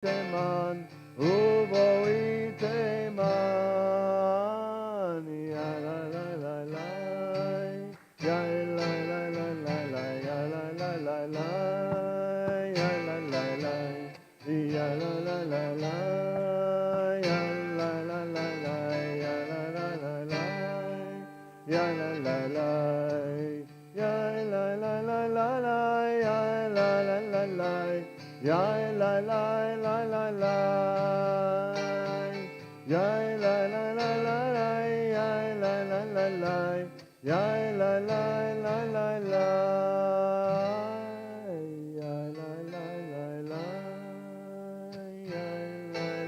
Teman, ubo iteman, ya la la la la, ya la la la la la, ya la la la la, ya la la la, ya la la la la, ya la la la la, ya la la la la, ya la la la, ya la la la la la, ya la la la la. Ya la la la la la, ya la la la la la, ya la la la la, ya la la la la la, ya la la la la, ya la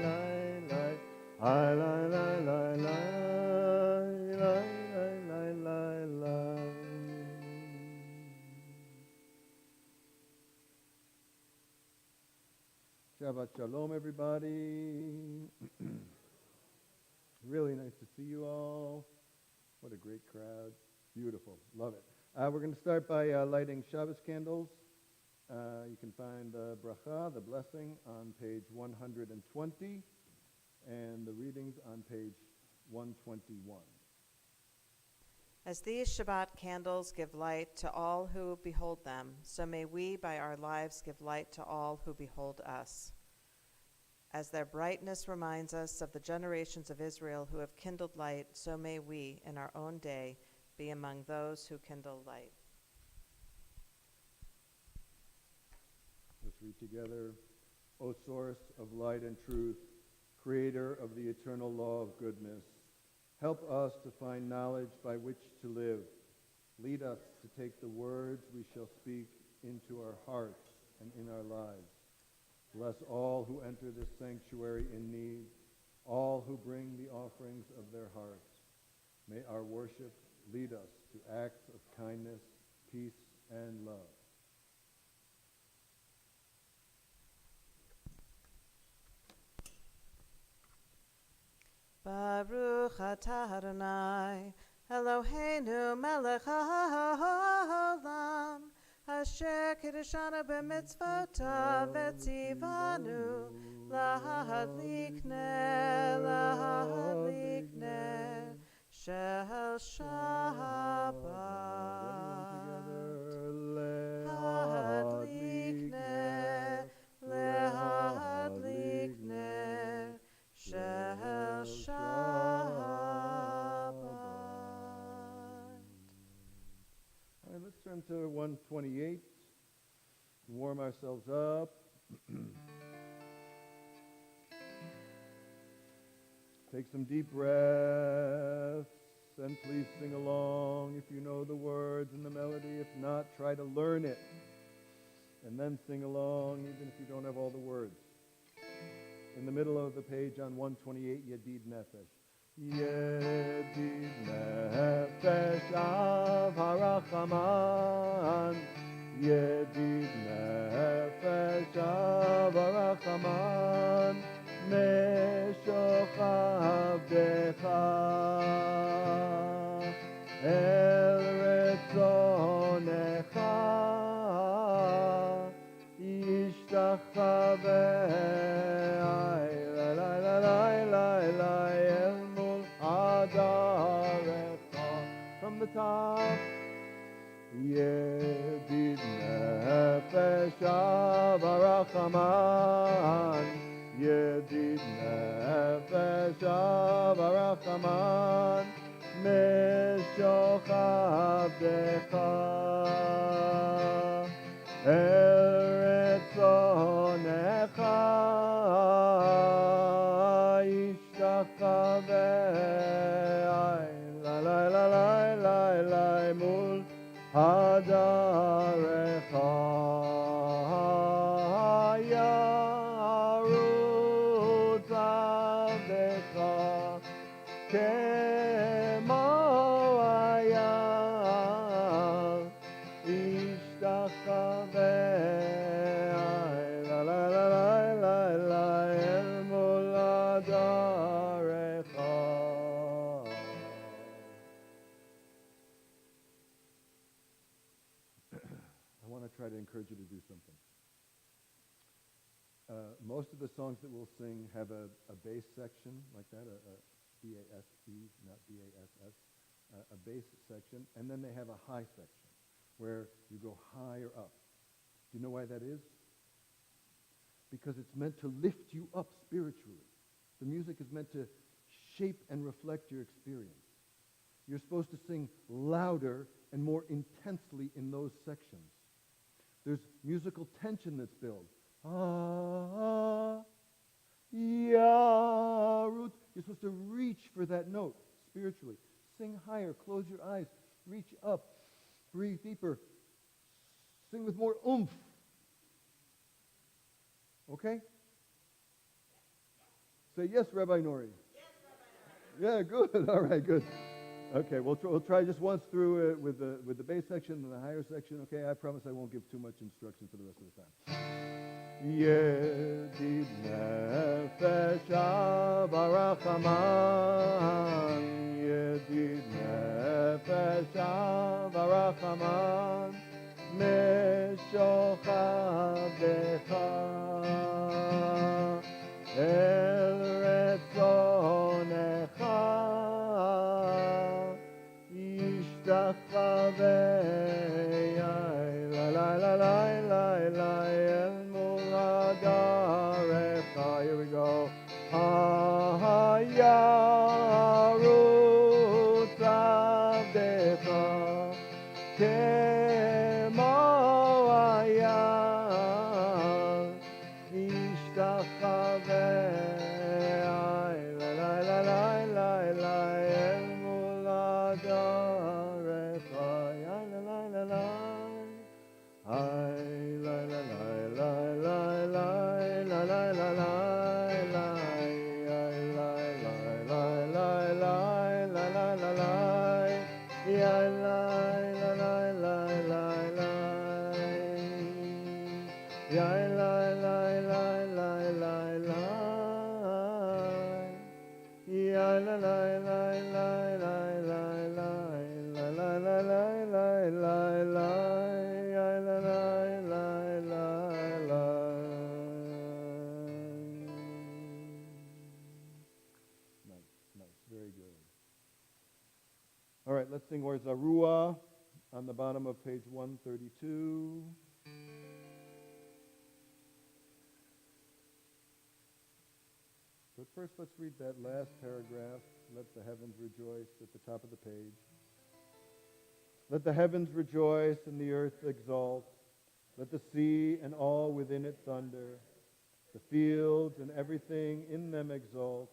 la la, la la la la la, la la la la. Shabbat Shalom, everybody. Really nice to see you all. What a great crowd. Beautiful. Love it. We're going to start by lighting Shabbos candles. You can find the bracha, the blessing, on page 120, and the readings on page 121. As these Shabbat candles give light to all who behold them, so may we by our lives give light to all who behold us. As their brightness reminds us of the generations of Israel who have kindled light, so may we, in our own day, be among those who kindle light. Let's read together. O source of light and truth, creator of the eternal law of goodness, help us to find knowledge by which to live. Lead us to take the words we shall speak into our hearts and in our lives. Bless all who enter this sanctuary in need, all who bring the offerings of their hearts. May our worship lead us to acts of kindness, peace, and love. Baruch atah Adonai, Eloheinu melech haolam, asher kiddushanu b'mitzvotav v'tzivanu lahadlikneh shel Shabbat. Lahadlikneh shel Shabbat. All right, let's turn to 128. Warm ourselves up. Take some deep breaths, and please sing along if you know the words and the melody. If not, try to learn it, and then sing along even if you don't have all the words. In the middle of the page on 128, Yedid Nefesh. Yedid Nefesh av harachaman, Yedid Nefesh av harachaman, Meshochav decha el retzonecha yishtachaveh el mul hadarecha. From the top. Yedid nefesh av harachaman, Yedid nefesh av harachaman, Meshochav decha el retzonecha yishtachaveh mul hadarecha yarutz avdecha kemo hayal ishtachaveh el mul hadarecha. I want to try to encourage you to do something. most of the songs that we'll sing have a bass section like that, a B-A-S-E, not B-A-S-S, a bass section, and then they have a high section where you go higher up. Do you know why that is? Because it's meant to lift you up spiritually. The music is meant to shape and reflect your experience. You're supposed to sing louder and more intensely in those sections. There's musical tension that's built. Yarut. You're supposed to reach for that note spiritually. Sing higher. Close your eyes. Reach up. Breathe deeper. Sing with more oomph. Okay? Say yes, Rabbi Nori. Yes, Rabbi Nori. Yeah, good. All right, good. Okay, we'll try just once through it with the bass section and the higher section. Okay, I promise I won't give too much instruction for the rest of the time. Yedid nefesh avarachaman, Yedid nefesh avarachaman, meshochadecha el retzonecha, ishtachavei la la la la la la el muladarecha. Here we go. Hayarut avdecha kemo hayar ishtachavei la la la la la la el muladarecha la la la la. Ay la la la la la la la la la la. All right, let's sing Or Zarua on the bottom of page 132. But first, let's read that last paragraph. Let the heavens rejoice at the top of the page. Let the heavens rejoice and the earth exult. Let the sea and all within it thunder. The fields and everything in them exult.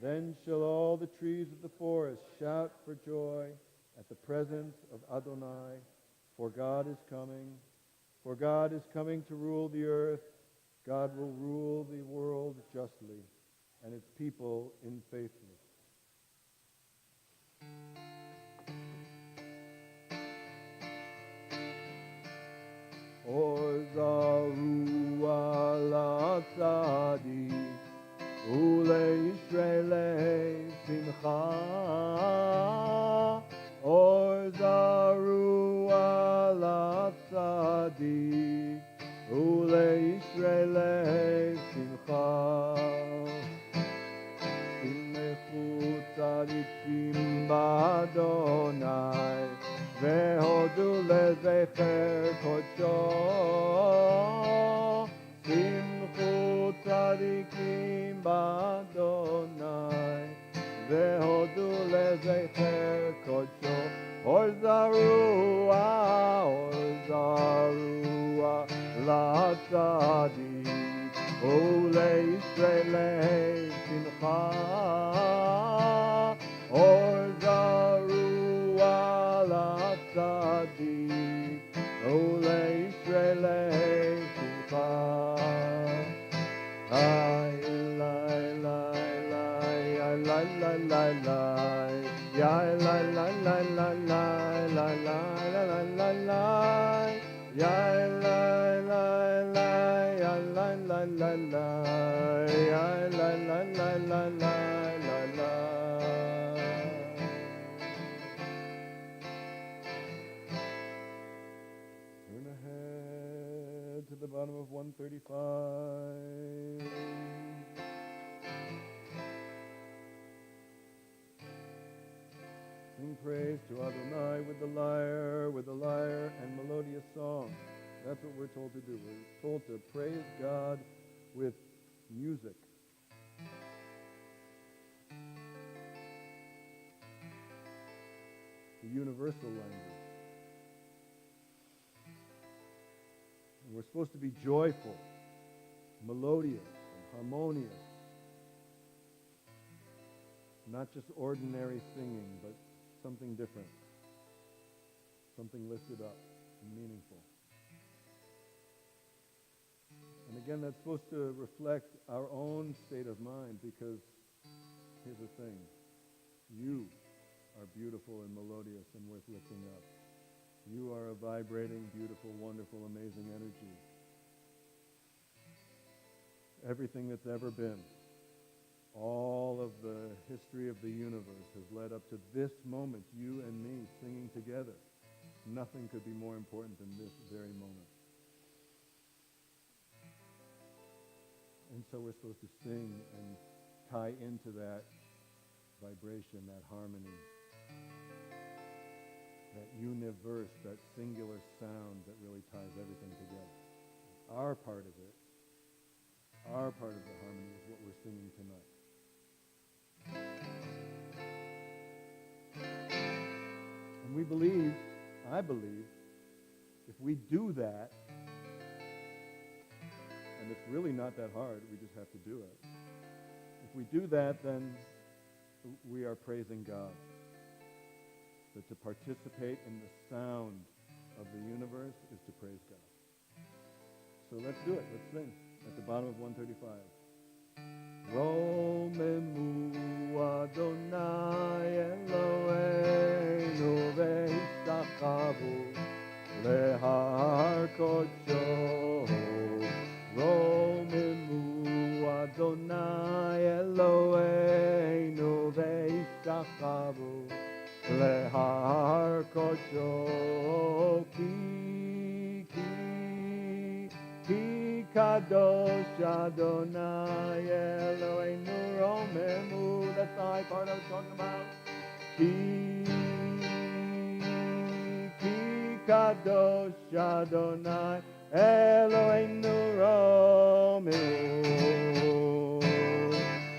Then shall all the trees of the forest shout for joy at the presence of Adonai, for God is coming. For God is coming to rule the earth. God will rule the world justly, and its people in faithfulness. Or Zarua la tzadi Ule Yisraelei Simcha, Or Zarua la tzadi Ule Yisraelei Simcha, Simechu tzadikim b'Adonai Vehodu lezecher kodsho, Simchu tzadikim b'Adonai Vehodu lezecher kodsho. Or Zarua la tzadik Ule Yisraelei Simcha, Or Zarua la tzadik Ule Yisraelei Simcha. Ay la la la la la la la, ya la la la la la la la la la la, ya la la la ya la la la la, ya la la la la la la la. Turn ahead to the bottom bottom of 135. Sing praise to Adonai with the lyre and melodious song. That's what we're told to do. We're told to praise God with music. The universal language. And we're supposed to be joyful, melodious, and harmonious. Not just ordinary singing, but something different. Something lifted up and meaningful. And again, that's supposed to reflect our own state of mind, because here's the thing. You are beautiful and melodious and worth lifting up. You are a vibrating, beautiful, wonderful, amazing energy. Everything that's ever been, all of the history of the universe has led up to this moment, you and me singing together. Nothing could be more important than this very moment. And so we're supposed to sing and tie into that vibration, that harmony, that universe, that singular sound that really ties everything together. Our part of it, our part of the harmony is what we're singing tonight. And we believe, I believe, if we do that, and it's really not that hard, we just have to do it. If we do that, then we are praising God. That to participate in the sound of the universe is to praise God. So let's do it. Let's sing at the bottom of 135. Romemu Adonai Eloheinu ve'ishtachavu lehar kodsho. Romemu Adonai Eloheinu ve'ishtachavu lehar kodsho. Ki kadosh Adonai Eloheinu romemu. That's the high part I was talking about. Ki kadosh Adonai Eloheinu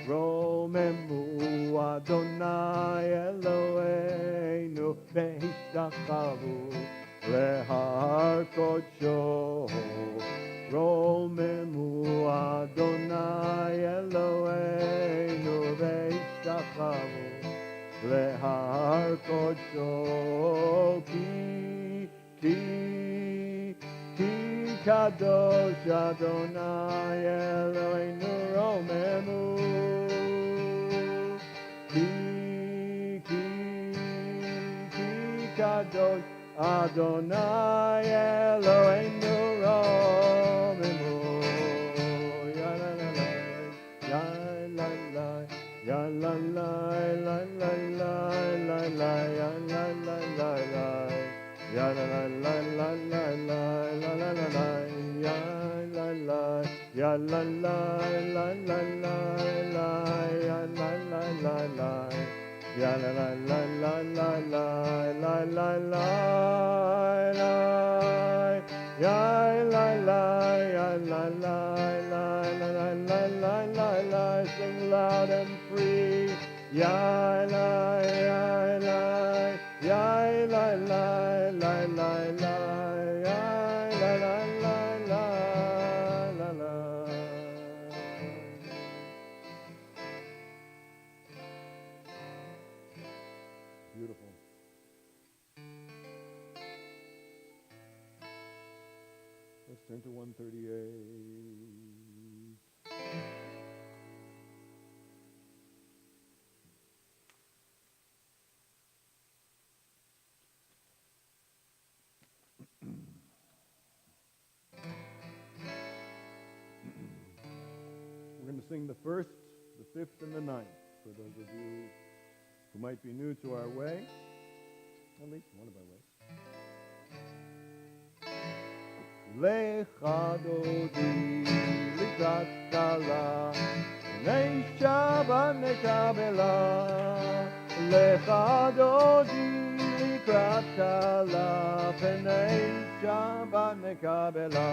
romemu Adonai Eloheinu ve'ishtachavu lehar kodsho. Romemu Adonai Eloheinu ve'ishtachavu lehar kodsho. Ki kadosh Adonai Eloheinu romemu. Ki kadosh Adonai Eloheinu romemu. Ya la la la, ya la la, ya la la la la la la la, ya la la la la, ya la la la la la la la la la la, ya la la, ya la la la la la la, ya la la la la. Ya la la la la la la la la la la. Ya la la ya la la la la la la la la la. Sing loud and free. Ya la ya la ya la la la la la. Ya la la la la la la. Beautiful. Let's turn to 138. We're going to sing the first, the fifth, and the ninth for those of you who might be new to our way, at least one of our ways. Lecha dodi likrat kala, Pnei Shabbat nekabela. Lecha dodi likrat kala, Pnei Shabbat nekabela.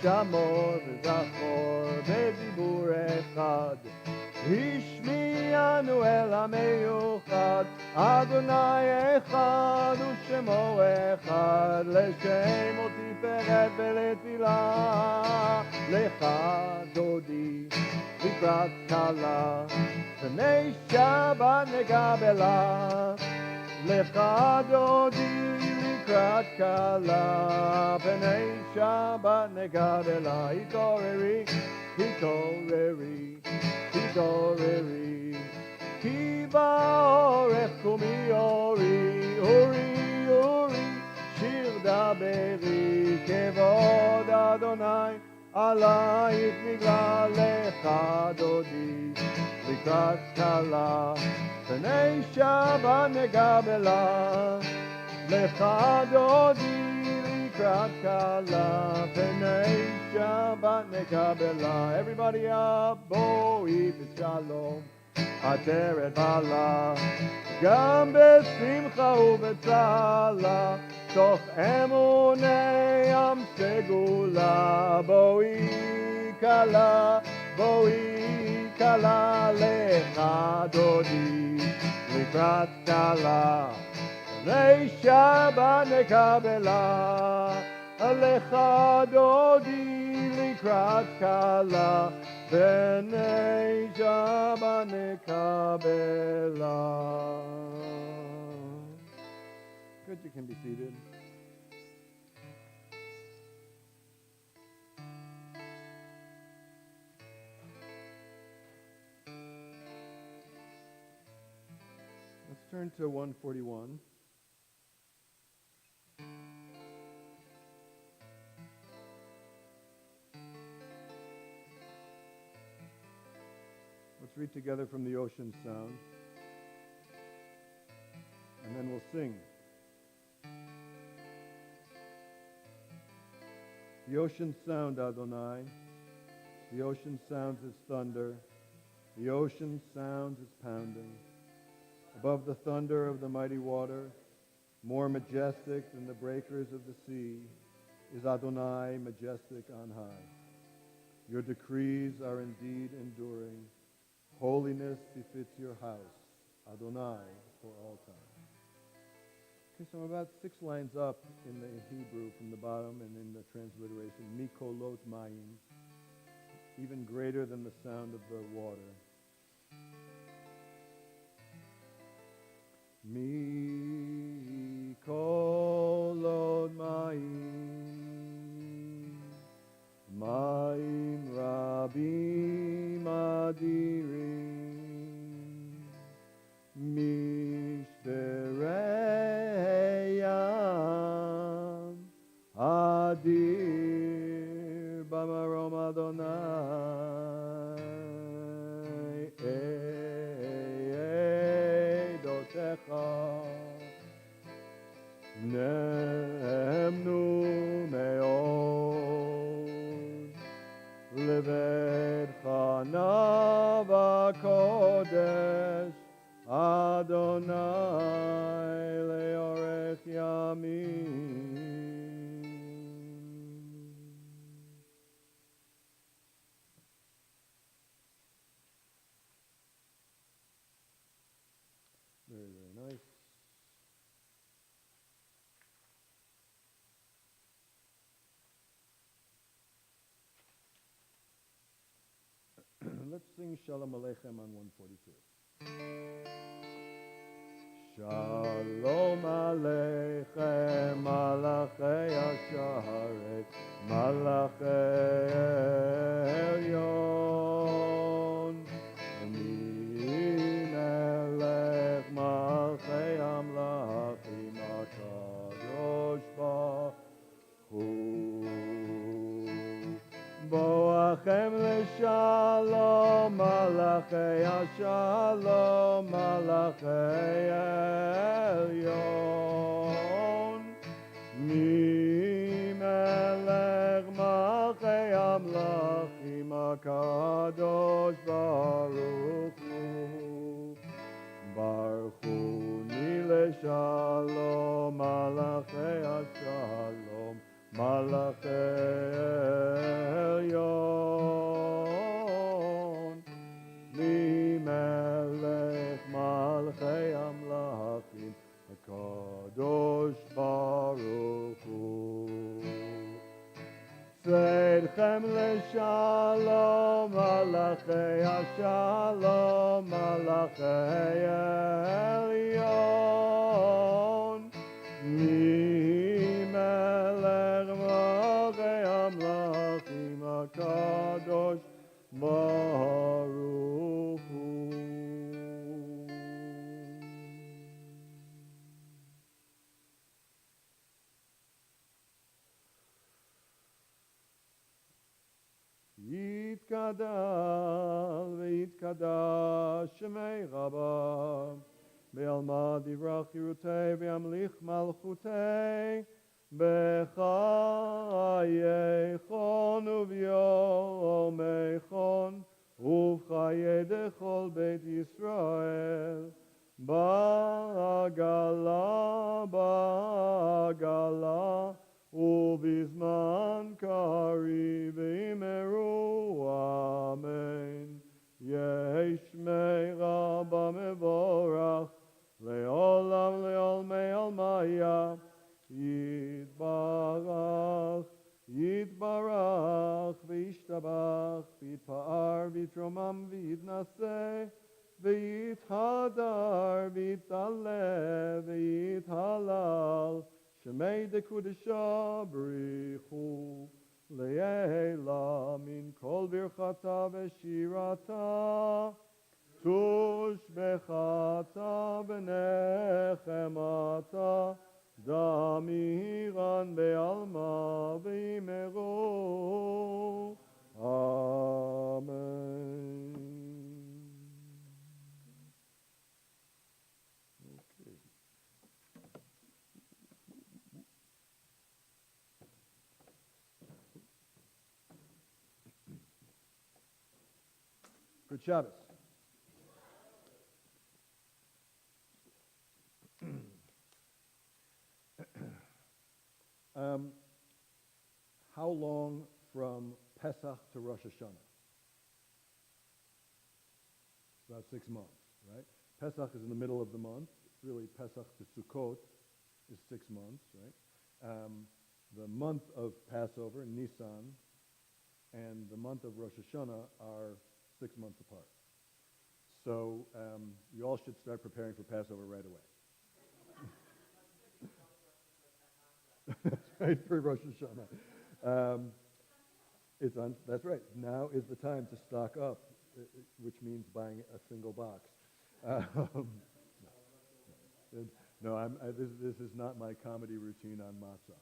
Shamor v'zachor b'dibur echad, Hishmi'anu el ha'meyuchad, Adonai echad u'shemo echad, L'shemo tiferet v'letfilah. Lecha dodi likrat kala, Pnei Shabbat nekabela. Lecha dodi likrat kala, Pnei Shabbat nekabela. Hitoreri, hitoreri, hitoreri, ki ba'orech kumi ori, ori, ori, shir daberi, kevod Adonai, alayich nigla. Lecha dodi likrat kala, Pnei Shabbat nekabela. Lecha dodi likrat kala, Pnei Shabbat nekabela. Everybody up, boi b'shalom, ateret bala, gam b'simcha u'b'tzala, toch emunei am segula. Boi kala, lecha dodi likrat kala, Pnei Shabbat nekabela. Lecha dodi likrat kala, Pnei Shabbat nekabela. Good, you can be seated. Let's turn to 141. Let's read together from the ocean sound, and then we'll sing. The ocean sound, Adonai. The ocean sounds its thunder. The ocean sounds its pounding. Above the thunder of the mighty water, more majestic than the breakers of the sea, is Adonai majestic on high. Your decrees are indeed enduring. Holiness befits your house, Adonai, for all time. Okay, so I'm about 6 lines up in the Hebrew from the bottom and in the transliteration, Mikolot Mayim, even greater than the sound of the water. Mikolot Mayim, Mayim Rabim Adirim, Mishterei Yam Adir Bamarom Adonai Eidotecha Nemnu Meod Levedcha Nava Kodesh Adonai Leorech Yamim. Very, very nice. Let's sing Shalom Aleichem on 142. Shalom Aleichem, Malachei Hasharet, Malachei Elyon, Melech Malchei Amlachim, HaKadosh Baruch Hu. Boachem leShalom, Malachei HaShalom, Malachei Elyon, Mimel HaKadosh Baruch Hu. Baruchuni leShalom, Malachei HaShalom, Malachei Elyon. Melech Malchei Amlachim, HaKadosh Baruch Hu. Tzedchem leShalom, Malachei HaShalom, Malachei Elyon. Melech Malchei Amlachim, HaKadosh Baruch Hu. Yitkadal v'yitkadash shemei Rabba be'alma divrach yirutei ve'amlich malchutei b'chayeichon u'v'yomeichon ובחיי דכל בית ישראל, בעגלה, ובזמן קריב אמרו אמן. יהי שמי רבה מבורך, לעולם לעולמי עלמיה, יתברך. יתברך וישתבח ויתפאר ויתרומם ויתנשא ויתהדר ויתעלה ויתהלל שמי דקודשא בריחו לעילא מן כל ברכתה ושירתה תושבחתה ונחמתה דמירן בעלמא וימרו אמן. Okay. Good Shabbos. How long from Pesach to Rosh Hashanah? About 6 months, right? Pesach is in the middle of the month. Really, Pesach to Sukkot is 6 months, right? The month of Passover, Nisan, and the month of Rosh Hashanah are 6 months apart. So you all should start preparing for Passover right away. That's right, for Rosh Hashanah. That's right. Now is the time to stock up, which means buying a single box. This is not my comedy routine on matzah.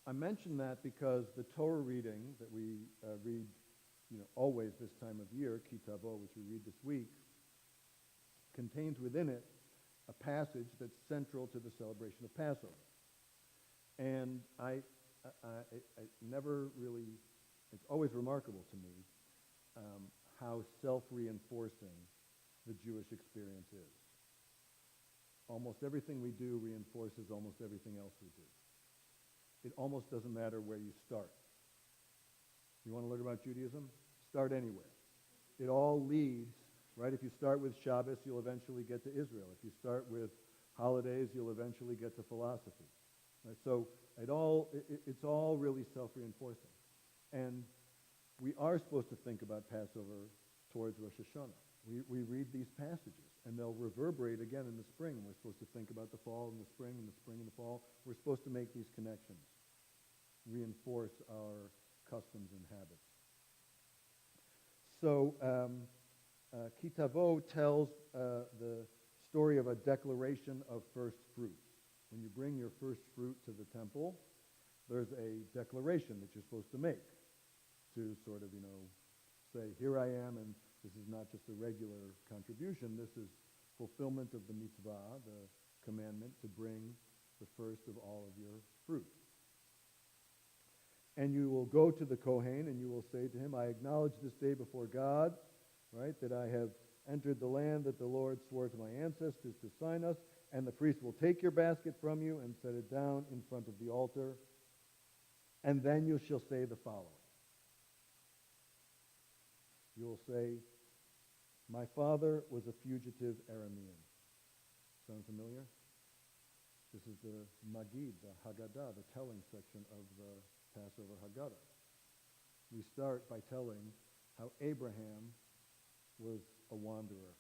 I mention that because the Torah reading that we read, always this time of year, Ki Tavo, which we read this week, contains within it a passage that's central to the celebration of Passover. And I never really, it's always remarkable to me how self-reinforcing the Jewish experience is. Almost everything we do reinforces almost everything else we do. It almost doesn't matter where you start. You want to learn about Judaism? Start anywhere. It all leads, right? If you start with Shabbos, you'll eventually get to Israel. If you start with holidays, you'll eventually get to philosophy. Right? So it's all really self-reinforcing. And we are supposed to think about Passover towards Rosh Hashanah. We read these passages, and they'll reverberate again in the spring. We're supposed to think about the fall and the spring and the spring and the fall. We're supposed to make these connections, reinforce our customs and habits. So Ki Tavo tells the story of a declaration of first fruits. When you bring your first fruit to the temple, there's a declaration that you're supposed to make to sort of, say, here I am, and this is not just a regular contribution. This is fulfillment of the mitzvah, the commandment to bring the first of all of your fruit. And you will go to the Kohen and you will say to him, I acknowledge this day before God, right, that I have entered the land that the Lord swore to my ancestors to sign us. And the priest will take your basket from you and set it down in front of the altar. And then you shall say the following. You will say, my father was a fugitive Aramean. Sound familiar? This is the Magid, the Haggadah, the telling section of the Passover Haggadah. We start by telling how Abraham was a wanderer.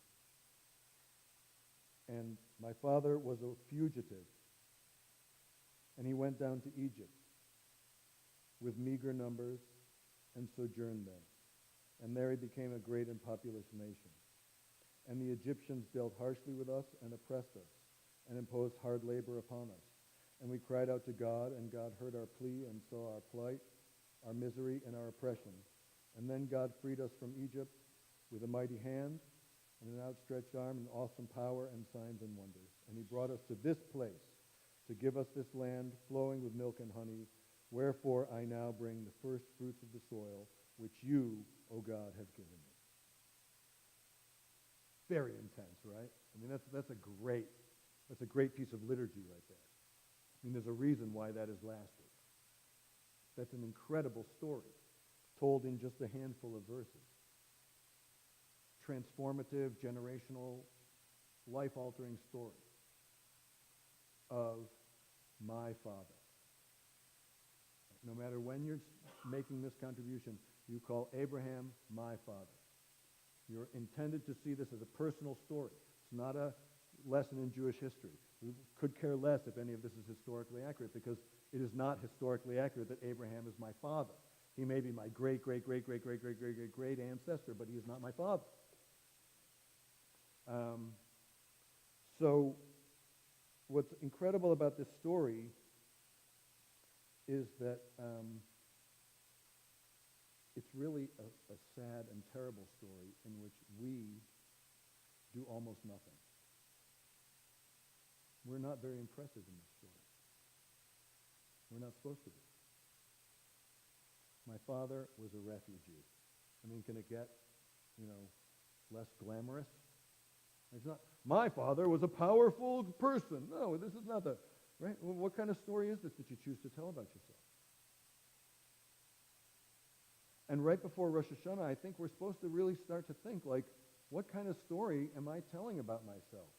And my father was a fugitive. And he went down to Egypt with meager numbers and sojourned there. And there he became a great and populous nation. And the Egyptians dealt harshly with us and oppressed us and imposed hard labor upon us. And we cried out to God, and God heard our plea and saw our plight, our misery, and our oppression. And then God freed us from Egypt with a mighty hand and an outstretched arm and awesome power and signs and wonders. And he brought us to this place to give us this land flowing with milk and honey. Wherefore I now bring the first fruits of the soil, which you, O God, have given me. Very intense, right? I mean, that's a great piece of liturgy right there. I mean, there's a reason why that has lasted. That's an incredible story, told in just a handful of verses. Transformative, generational, life-altering story of my Father. No matter when you're making this contribution, you call Abraham my Father. You're intended to see this as a personal story. It's not a lesson in Jewish history. We could care less if any of this is historically accurate, because it is not historically accurate that Abraham is my father. He may be my great ancestor, but he is not my father. So what's incredible about this story is that it's really a sad and terrible story in which we do almost nothing. We're not very impressive in this story. We're not supposed to be. My father was a refugee. I mean, can it get, less glamorous? It's not, my father was a powerful person. No, this is not right? Well, what kind of story is this that you choose to tell about yourself? And right before Rosh Hashanah, I think we're supposed to really start to think, like, what kind of story am I telling about myself?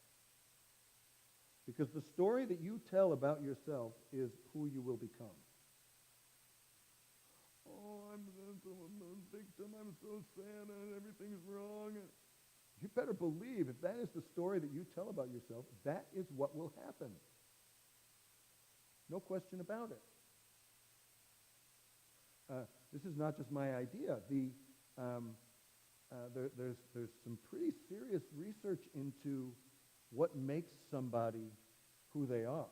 Because the story that you tell about yourself is who you will become. Oh, I'm a victim, I'm so sad, and everything's wrong. You better believe if that is the story that you tell about yourself, that is what will happen. No question about it. This is not just my idea. There's some pretty serious research into what makes somebody who they are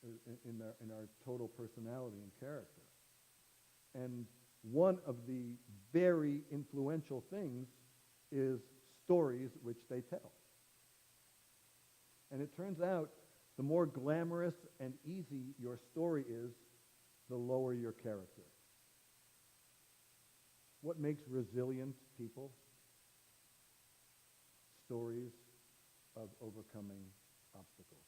in our total personality and character. And one of the very influential things is stories which they tell. And it turns out the more glamorous and easy your story is, the lower your character. What makes resilient people? Stories of overcoming obstacles.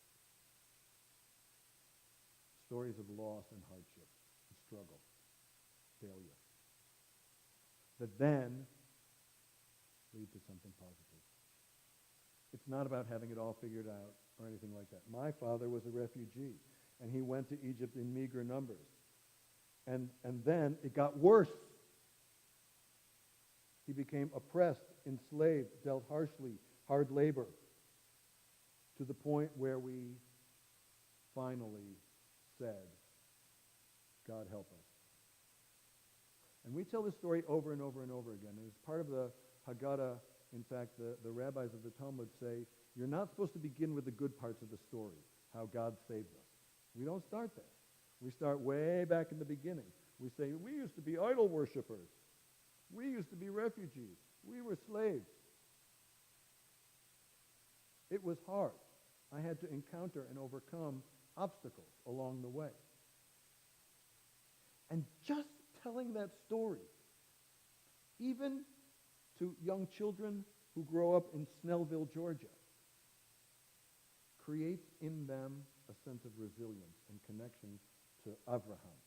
Stories of loss and hardship, and struggle, failure, that then lead to something positive. It's not about having it all figured out or anything like that. My father was a refugee, and he went to Egypt in meager numbers. And then it got worse. He became oppressed, enslaved, dealt harshly, hard labor, to the point where we finally said, God help us. And we tell this story over and over and over again. And as part of the Haggadah, in fact, the rabbis of the Talmud say, you're not supposed to begin with the good parts of the story, how God saved us. We don't start there. We start way back in the beginning. We say, we used to be idol worshipers. We used to be refugees. We were slaves. It was hard. I had to encounter and overcome obstacles along the way. And just telling that story, even to young children who grow up in Snellville, Georgia, creates in them a sense of resilience and connection to Avraham,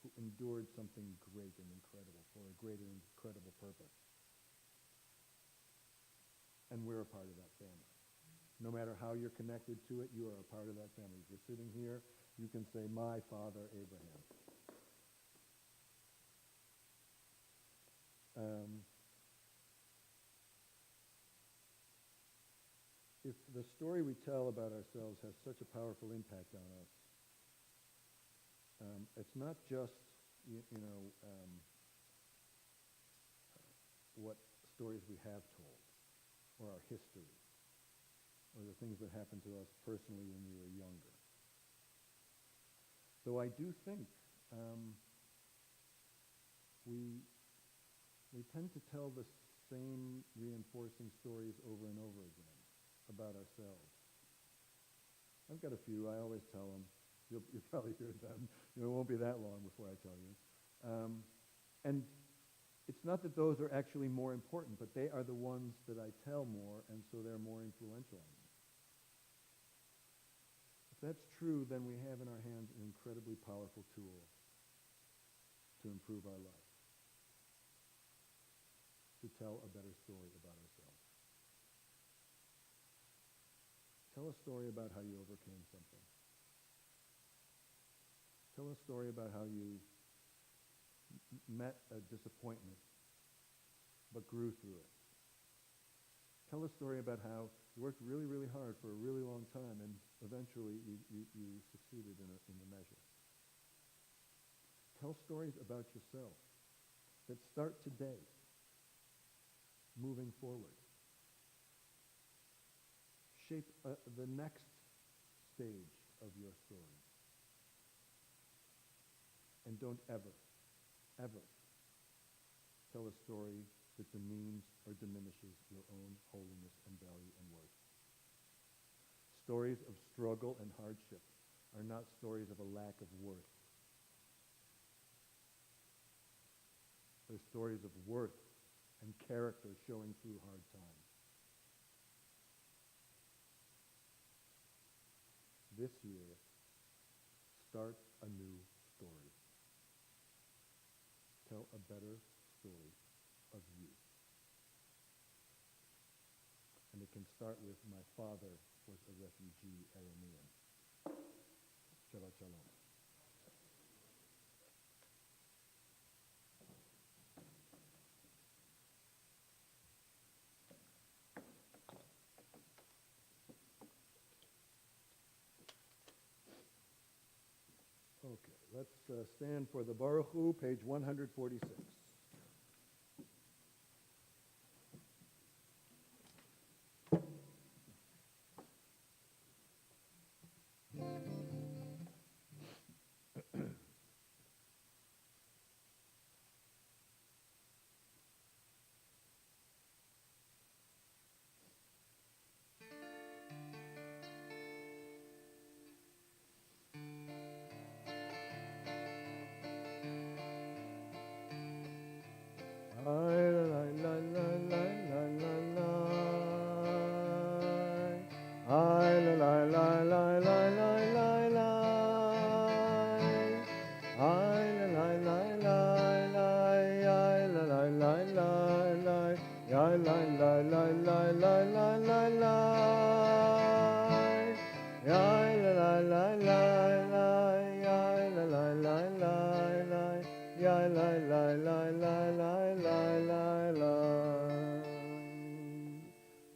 who endured something great and incredible for a great and incredible purpose. And we're a part of that family. No matter how you're connected to it, you are a part of that family. If you're sitting here, you can say, my father, Abraham. If the story we tell about ourselves has such a powerful impact on us, it's not just, what stories we have told, or our history, or the things that happened to us personally when we were younger. Though I do think we tend to tell the same reinforcing stories over and over again about ourselves. I've got a few. I always tell them. You'll probably hear them. It won't be that long before I tell you. And it's not that those are actually more important, but they are the ones that I tell more, and so they're more influential on me. If that's true, then we have in our hands an incredibly powerful tool to improve our life, to tell a better story about ourselves. Tell a story about how you overcame something. Tell a story about how you met a disappointment but grew through it. Tell a story about how you worked really, really hard for a really long time and eventually you succeeded in the measure. Tell stories about yourself that start today, moving forward. Shape the next stage of your story. And don't ever, ever tell a story that demeans or diminishes your own holiness and value and worth. Stories of struggle and hardship are not stories of a lack of worth. They're stories of worth and character showing through hard times. This year, start a new story. Tell a better story of you. And it can start with, my father was a refugee Aramean. Shabbat Shalom. Okay, let's stand for the Baruch Hu, page 146.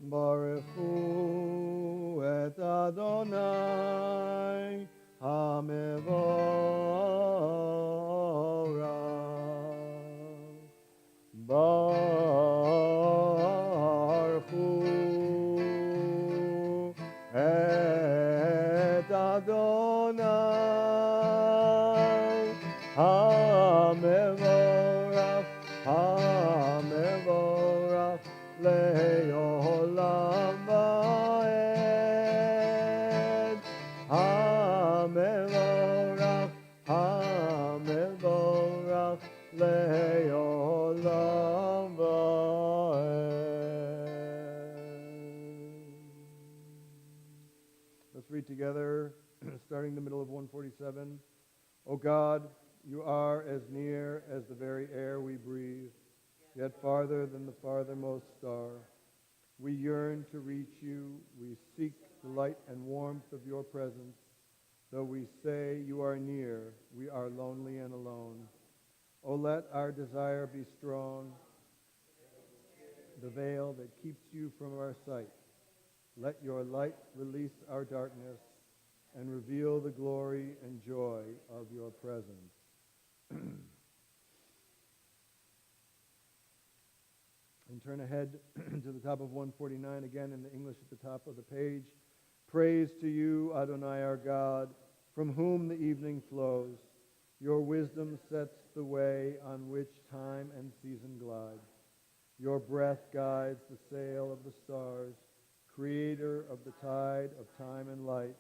Baruch Hu et Adonai HaMevorach. Baruch Hu et Adonai HaMevorach, HaMevorach le'olam va'ed. HaMevorach read together, starting the middle of 147. O God, you are as near as the very air we breathe, yet farther than the farthermost star. We yearn to reach you. We seek the light and warmth of your presence. Though we say you are near, we are lonely and alone. O let our desire be strong, the veil that keeps you from our sight. Let your light release our darkness and reveal the glory and joy of your presence. And turn ahead to the top of 149 again in the English at the top of the page. Praise to you, Adonai our God, from whom the evening flows. Your wisdom sets the way on which time and season glide. Your breath guides the sail of the stars, creator of the tide of time and light,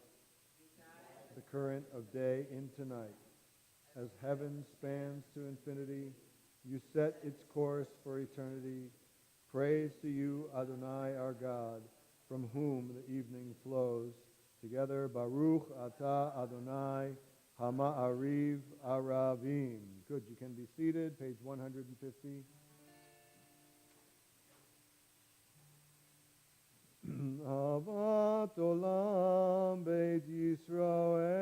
the current of day into night. As heaven spans to infinity, you set its course for eternity. Praise to you, Adonai our God, from whom the evening flows. Together, Baruch Atah Adonai Hama'ariv Aravim. Good, you can be seated, page 150. Avat Olam Beit Yisrael.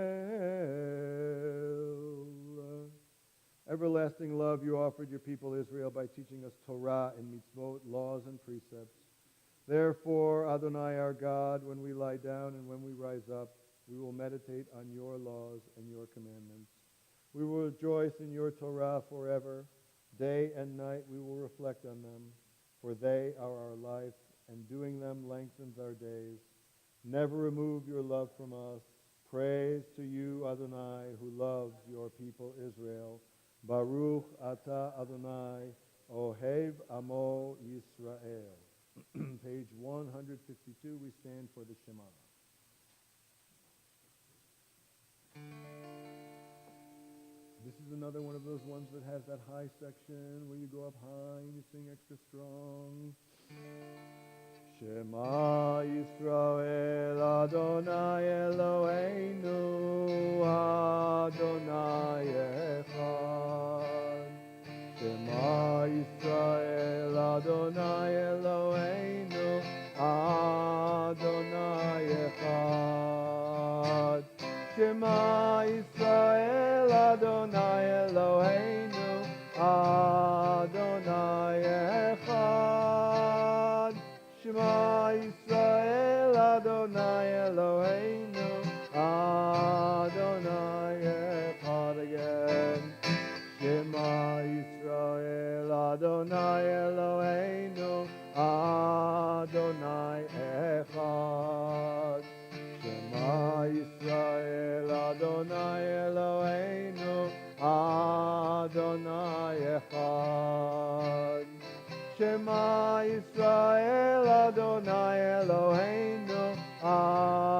Everlasting love you offered your people Israel by teaching us Torah and mitzvot, laws and precepts. Therefore, Adonai our God, when we lie down and when we rise up, we will meditate on your laws and your commandments. We will rejoice in your Torah forever. Day and night we will reflect on them, for they are our life, and doing them lengthens our days. Never remove your love from us. Praise to you, Adonai, who loves your people Israel. Baruch Atah Adonai, Ohev Amo Yisrael. Page 152, we stand for the Shema. This is another one of those ones that has that high section where you go up high and you sing extra strong. Shema Yisrael Adonai Eloheinu Adonai Echad. Shema Yisrael Adonai Eloheinu Adonai Echad. Shema Yisrael Adonai Eloheinu Adonai Echad. Shema Yisrael Adonai Eloheinu Adonai Echad again. Shema Yisrael Adonai Eloheinu Adonai Echad. Shema Yisrael Adonai Eloheinu Adonai Echad. Shema Yisrael Adonai Eloheinu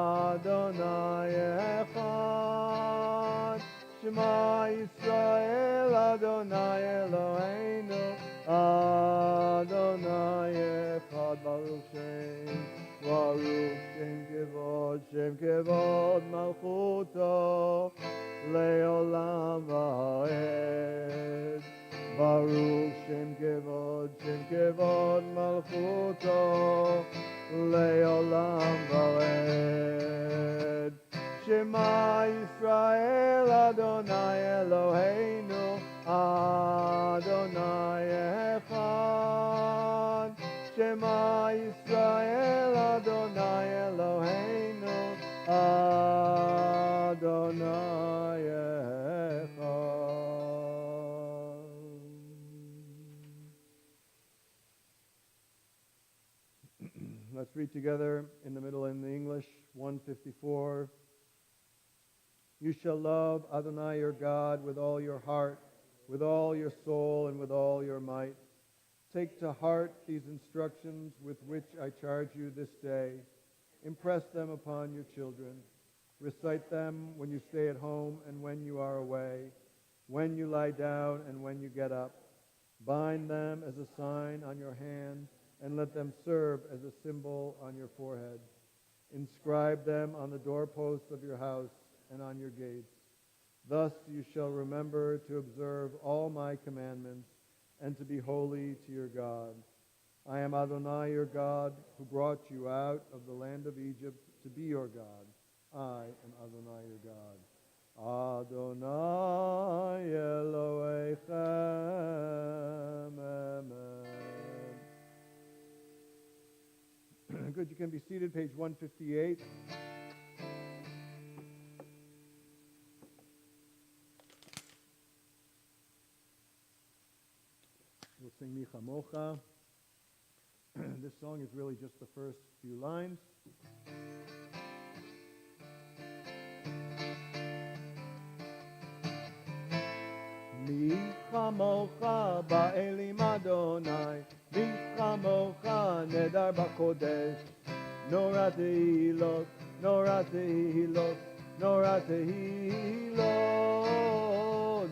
Adonai Echad. Shema Yisrael Adonai Eloheinu Adonai Echad. Baruch Shem Kevod Malchuto Leolam Va'ed. Baruch Shem Kevod Malchuto Leolam Va'ed. Shema Yisrael Adonai Eloheinu Adonai Echad. Shema Yisrael Adonai Eloheinu Adonai Echad. Let's read together in the middle in the English, 154. You shall love Adonai your God with all your heart, with all your soul, and with all your might. Take to heart these instructions with which I charge you this day. Impress them upon your children. Recite them when you stay at home and when you are away, when you lie down and when you get up. Bind them as a sign on your hand, and let them serve as a symbol on your forehead. Inscribe them on the doorposts of your house and on your gates. Thus you shall remember to observe all my commandments and to be holy to your God. I am Adonai your God, who brought you out of the land of Egypt to be your God. I am Adonai your God. Adonai Elohechem. Amen. Good, you can be seated, page 158. We'll sing Mi Chamocha. This song is really just the first few lines. Mi chamocha ba'elim Adonai, mi chamocha nedar b'kodesh, nora tehilot, nora tehilot, nora tehilot.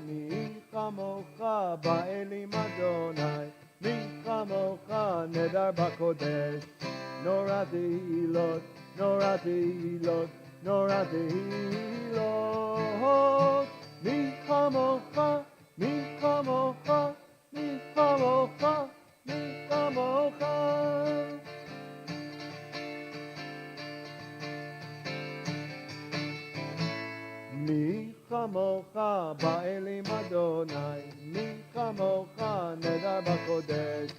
Mi chamocha ba'elim Adonai, mi chamocha nedar b'kodesh, nora tehilot, nora tehilot, nora tehilot. Mi chamocha, mi chamocha, mi chamocha, mi chamocha. Mi chamocha ba'elim Adonai, mi chamocha nedar b'kodesh,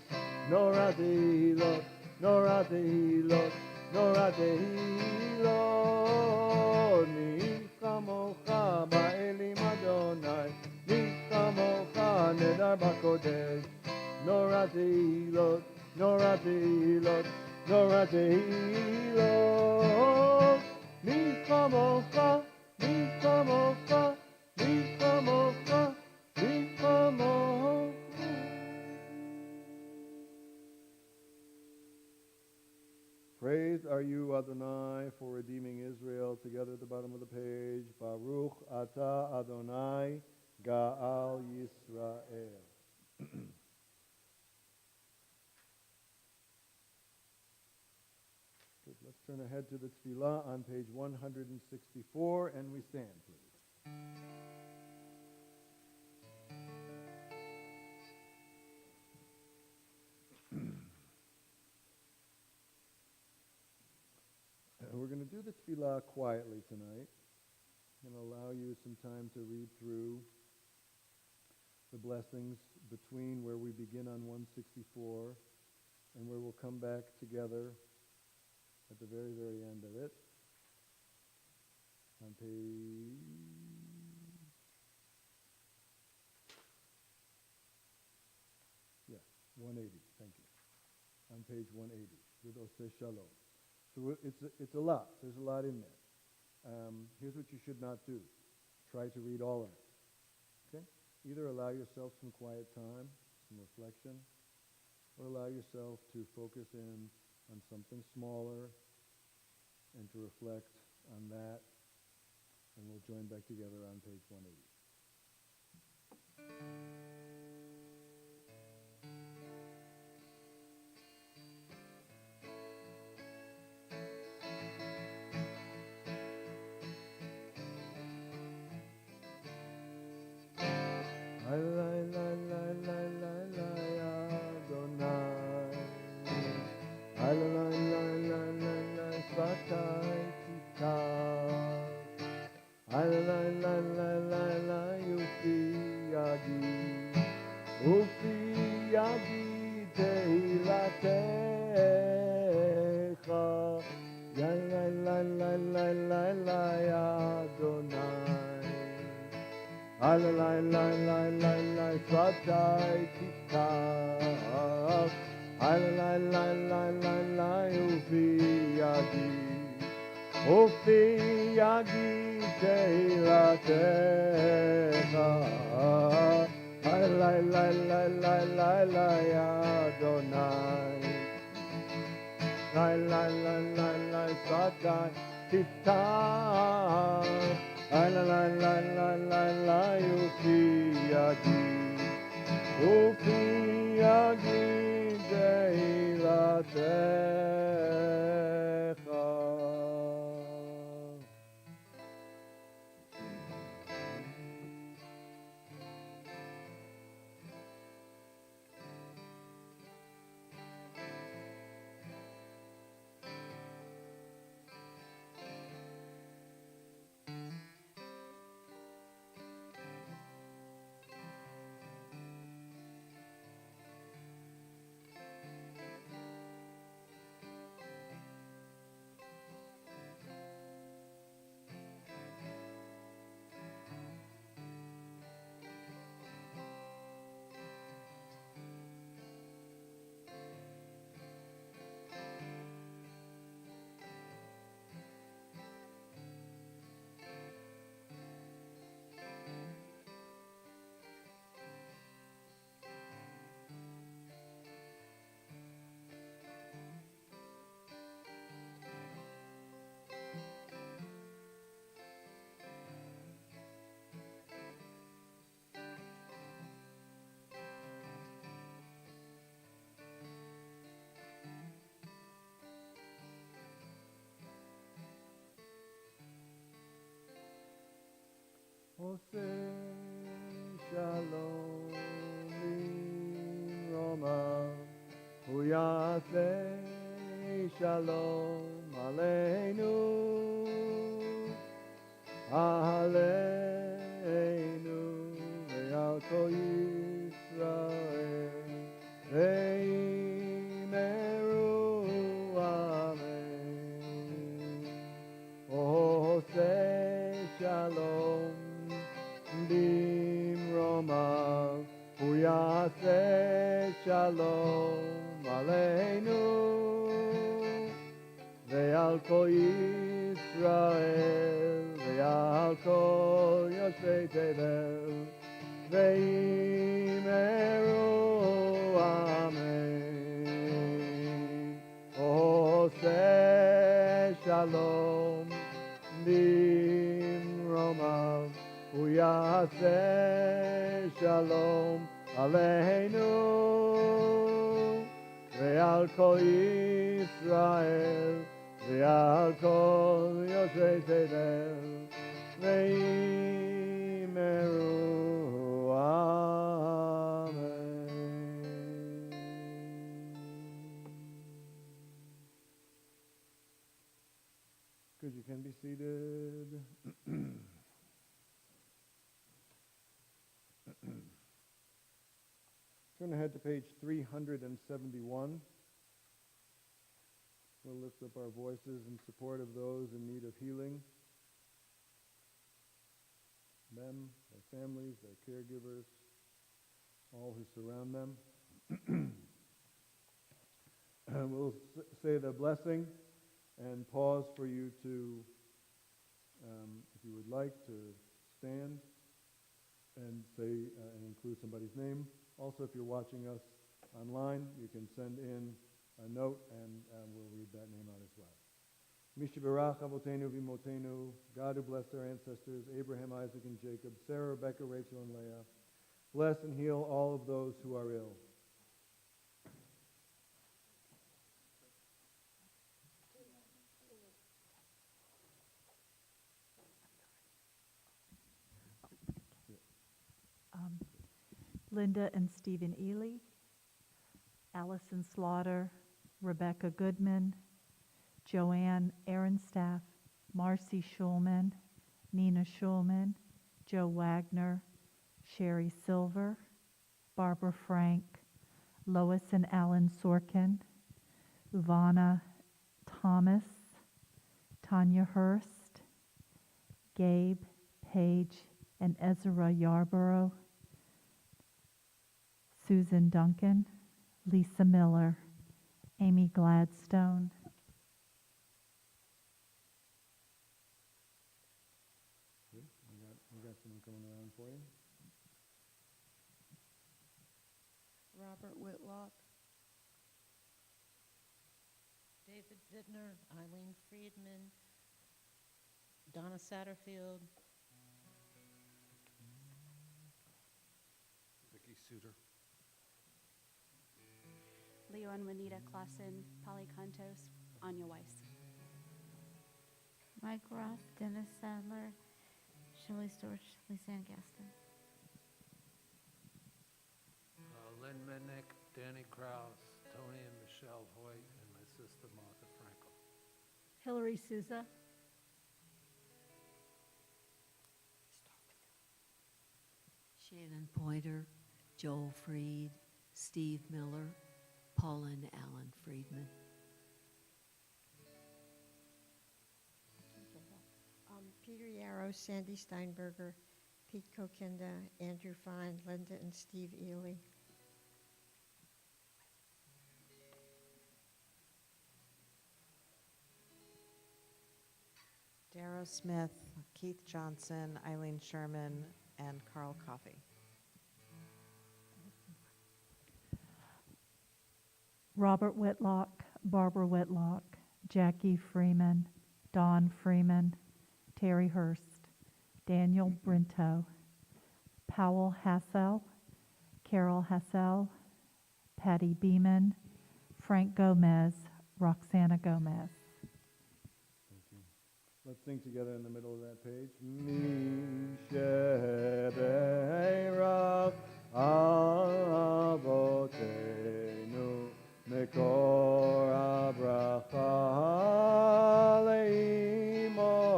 nora tehilot, nora tehilot, nora tehilot. Mi chamocha ba'elim Adonai, mi chamocha nedar b'kodesh, nora tehilot, nora tehilot, nora tehilot. Mi chamocha, mi chamocha, mi chamocha, mi chamocha. Praised are you, Adonai, for redeeming Israel. Together at the bottom of the page. Baruch Ata Adonai Ga'al Yisrael. Good. Let's turn ahead to the Tefillah on page 164, and we stand, please. We're going to do the Tefillah quietly tonight. I'm going to allow you some time to read through the blessings between where we begin on 164 and where we'll come back together at the very, very end of it. On page... Yeah, 180. Thank you. On page 180. With Oseh Shalom. So it's a lot. There's a lot in there. Here's what you should not do. Try to read all of it. Okay? Either allow yourself some quiet time, some reflection, or allow yourself to focus in on something smaller and to reflect on that. And we'll join back together on page 180. Teilatecha. Shalom Roma Hu Yaseh Shalom Aleinu Aleinu Ve'al Kol Yisrael Ve'imeru Amen. Oseh Shalom Bimromav Hu Yaseh Shalom Aleinu Ve'al Kol Yisrael Ve'al Kol Yoshvei Tevel Ve'imeru Amen. Oseh Shalom Bimromav Hu Yaseh Shalom Aleinu Ve'al Kol Yisrael Ve'al Kol Yoshvei Tevel Ve'imeru Amen. Good, you can be seated. Turn ahead to page 371. We'll lift up our voices in support of those in need of healing. Them, their families, their caregivers, all who surround them. We'll say the blessing and pause for you to, if you would like, to stand and say and include somebody's name. Also, if you're watching us online, you can send in a note and we'll read that name out as well. Mishabarach Avotenu Vimotenu, God who blessed our ancestors, Abraham, Isaac, and Jacob, Sarah, Rebecca, Rachel, and Leah. Bless and heal all of those who are ill. Linda and Stephen Ely, Allison Slaughter, Rebecca Goodman, Joanne Ehrenstaff, Marcy Schulman, Nina Schulman, Joe Wagner, Sherry Silver, Barbara Frank, Lois and Alan Sorkin, Ivana Thomas, Tanya Hurst, Gabe, Paige, and Ezra Yarborough, Susan Duncan, Lisa Miller, Amy Gladstone. Good. We got someone coming around for you. Robert Whitlock, David Bittner, Eileen Friedman, Donna Satterfield, Vicky Suter. Leo and Juanita Clausen, Polly Contos, Anya Weiss. Mike Roth, Dennis Sadler, Shelley Storch, Lisanne Gaston. Lynn Minnick, Danny Krause, Tony and Michelle Hoyt, and my sister Martha Frankel. Hillary Souza. Shannon Pointer, Joel Freed, Steve Miller, Paula and Alan Friedman. Peter Yarrow, Sandy Steinberger, Pete Kokenda, Andrew Fine, Linda and Steve Ely. Darrow Smith, Keith Johnson, Eileen Sherman, and Carl Coffey. Robert Whitlock, Barbara Whitlock, Jackie Freeman, Dawn Freeman, Terry Hurst, Daniel Brinto, Powell Hassel, Carol Hassel, Patty Beeman, Frank Gomez, Roxana Gomez. Thank you. Let's sing together in the middle of that page. Mi shebeirach avotenu mekor habracha leimotenu.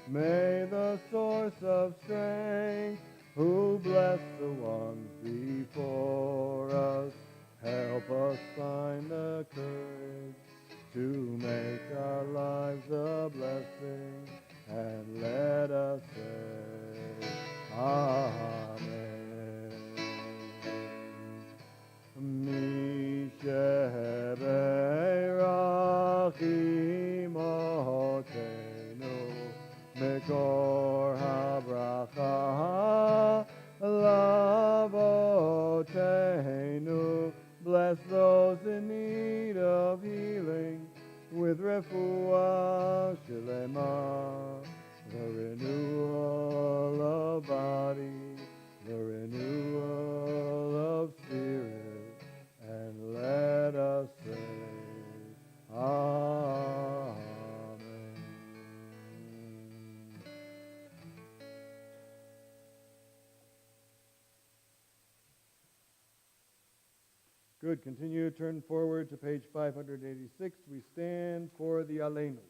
May the source of strength, who bless the ones before us, help us find the courage to make our lives a blessing, and let us say, Amen. Mi shebeirach imotenu mekor habracha lavotenu. Bless those in need of healing with refuah shelema, the renewal of body, the renewal of spirit, and let us say, Amen. Good. Continue to turn forward to page 586. We stand for the Aleinu.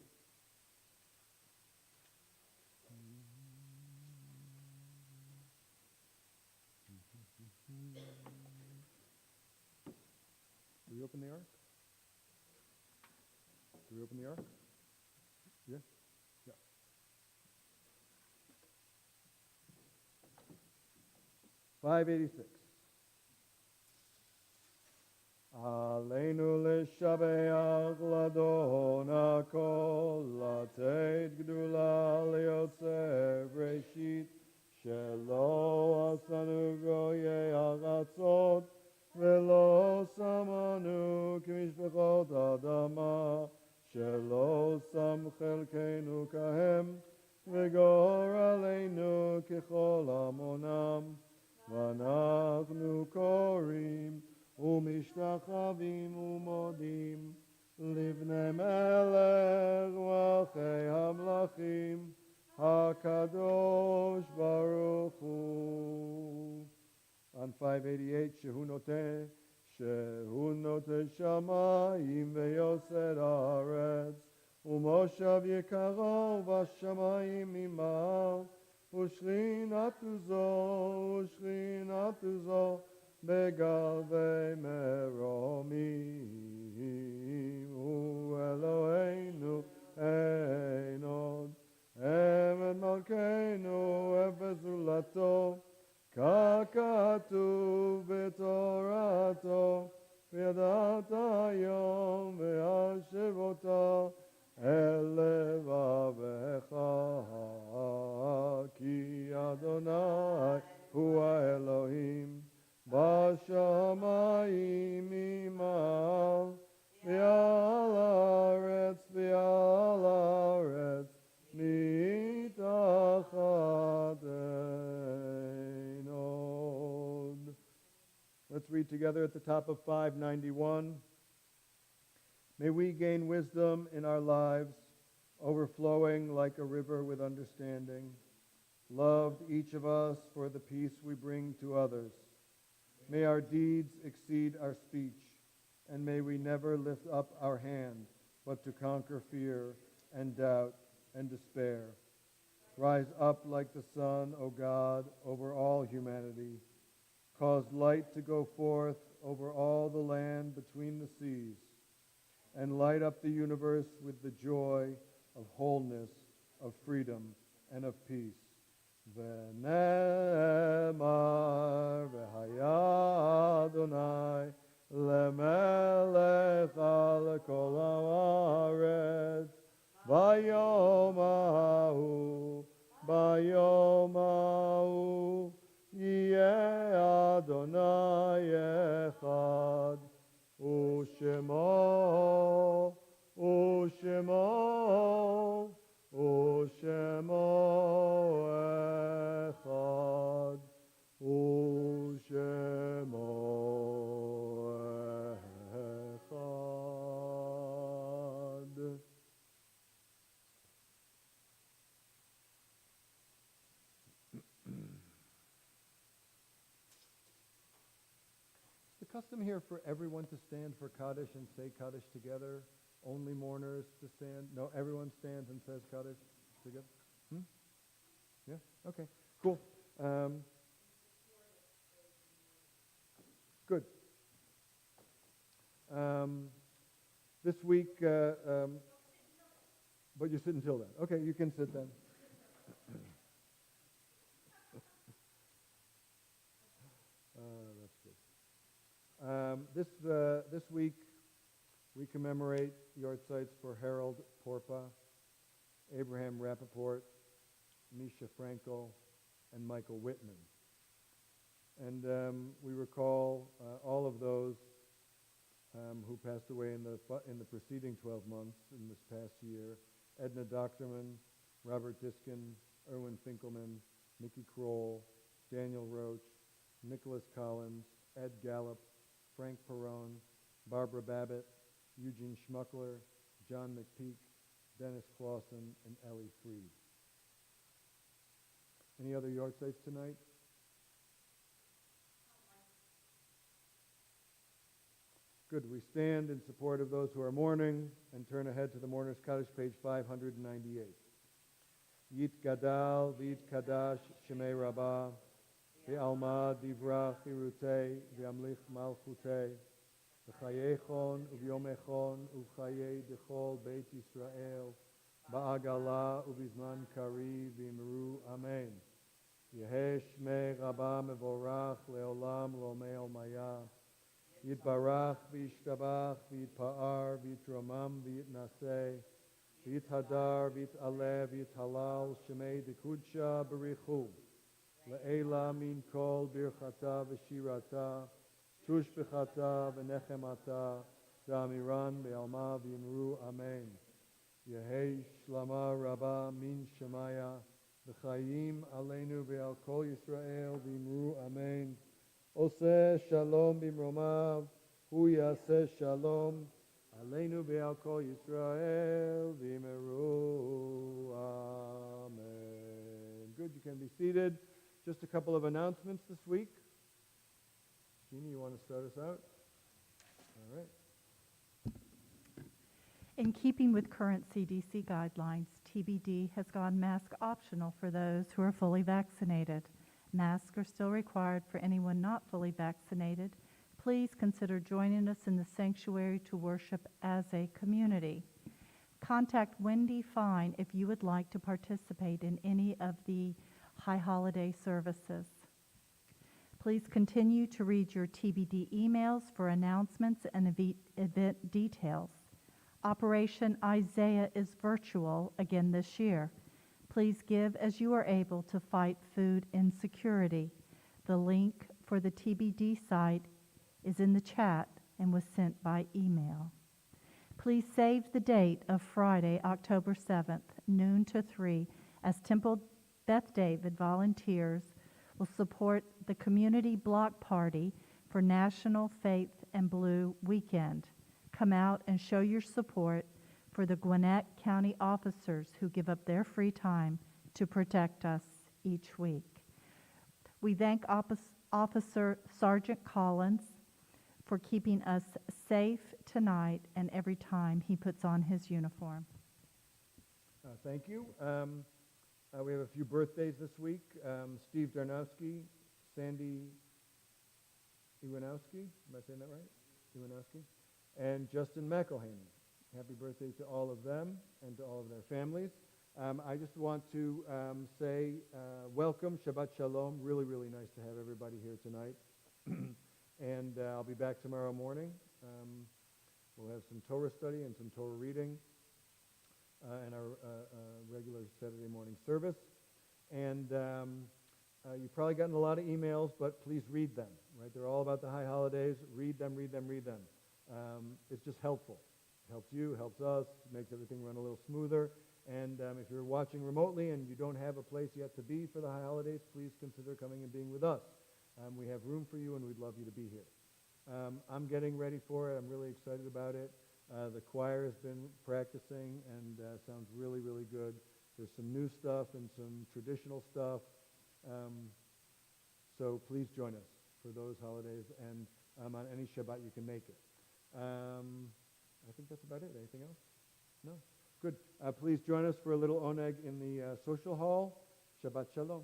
Do we open the ark? Do we open the ark? Yeah? Yeah. $586. Aleinu l'shabeach ladon hakol, latet gdula liotzer breshit, shelo asanu goyei haratzot, velo samanu k'mishpachot adama, shelo sam chelkenu kahem, v'gor aleinu k'chol amonam, v'anachnu korim, ומשתחווים ומודים לבני מלך ואחי המלכים הקדוש ברוך הוא. On 588, שהוא נוטה שמיים ויוסד הארץ, ומושב יקרו בשמיים ממעל, ושכינתו זו בגלבי מרומים, הוא אלוהינו אין עוד, עבד מלכנו אפס זולתו, ככתוב בתורתו, וידעת היום והשבות אל לבבך, כי אדוני הוא האלוהים, בשמיים ממעל, ועל הארץ מתחת אין עוד. Let's read together at the top of 591. May we gain wisdom in our lives, overflowing like a river with understanding. Loved each of us for the peace we bring to others. May our deeds exceed our speech, and may we never lift up our hand, but to conquer fear and doubt and despair. Rise up like the sun, O God, over all humanity. Cause light to go forth over all the land between the seas, and light up the universe with the joy of wholeness, of freedom, and of peace. ונאמר והיה אדוני למלך על כל הארץ ביום ההוא יהיה אדוני אחד ושמו אחד ושמו אחד. custom here for everyone to stand for Kaddish and say Kaddish together? Only mourners to stand? No, everyone stands and says Kaddish together? Yeah? Okay, cool. Good. This week, but you sit until then. Okay, you can sit then. That's good. This week, we commemorate yahrzeits for Harold Porpa, Abraham Rappaport, Misha Frankel, and Michael Whitman. And we recall all of those who passed away in the preceding 12 months in this past year: Edna Doctorman, Robert Diskin, Erwin Finkelman, Mickey Kroll, Daniel Roach, Nicholas Collins, Ed Gallup, Frank Perrone, Barbara Babbitt, Eugene Schmuckler, John McPeak, Dennis Clausen, and Ellie Freed. Any other yahrzeits tonight? Good. We stand in support of those who are mourning and turn ahead to the Mourner's Kaddish, page 598. Yit Gadal, V'yit Kadash, Shemei Rabbah, V'alma Divrach Irutei, V'amlich Malchutei, V'chayechon, U'vyomechon, U'chayei Dechol Beit Yisrael, Ba'agala, U'bizman Kari, V'imru, Amen. Yehesh Shmei Rabbah Mevorach, Leolam Lomei Maya. Yitbarach, v'yishtabach, v'yitpa'ar, v'yitromam, v'yitnaseh, v'yithadar, v'yit'aleh, v'yithalal, shemei dekudsha b'richu, le'ela min kol birchata v'shirata, tushbechata v'nechemata, v'amiran be'alma v'yimru, amen. Yehei shlama rabba min shemaya, v'chayim aleinu ve'al kol Yisrael, v'yimru, amen. Oseh shalom bimromav, hu yaseh shalom, aleinu ve'al kol Yisrael v'yimeru. Amen. Good, you can be seated. Just a couple of announcements this week. Jeannie, you want to start us out? All right. In keeping with current CDC guidelines, TBD has gone mask optional for those who are fully vaccinated. Masks are still required for anyone not fully vaccinated. Please consider joining us in the sanctuary to worship as a community. Contact Wendy Fine if you would like to participate in any of the high holiday services. Please continue to read your TBD emails for announcements and event details. Operation Isaiah is virtual again this year. Please give as you are able to fight food insecurity. The link for the TBD site is in the chat and was sent by email. Please save the date of Friday, October 7th, noon to 3, as Temple Beth David volunteers will support the community block party for National Faith and Blue Weekend. Come out and show your support for the Gwinnett County officers who give up their free time to protect us each week. We thank Officer Sergeant Collins for keeping us safe tonight and every time he puts on his uniform. Thank you. We have a few birthdays this week. Steve Darnowski, Sandy Iwanowski, am I saying that right? Iwanowski, and Justin McElhaney. Happy birthday to all of them and to all of their families. I just want to say welcome, Shabbat Shalom. Really, really nice to have everybody here tonight. And I'll be back tomorrow morning. We'll have some Torah study and some Torah reading in our regular Saturday morning service. And you've probably gotten a lot of emails, but please read them. Right? They're all about the high holidays. Read them, read them, read them. It's just helpful. It helps you, helps us, makes everything run a little smoother. And if you're watching remotely and you don't have a place yet to be for the high holidays, please consider coming and being with us. We have room for you, and we'd love you to be here. I'm getting ready for it. I'm really excited about it. The choir has been practicing and sounds really, really good. There's some new stuff and some traditional stuff. So please join us for those holidays, and on any Shabbat you can make it. I think that's about it. Anything else? No? Good. Please join us for a little oneg in the social hall. Shabbat Shalom.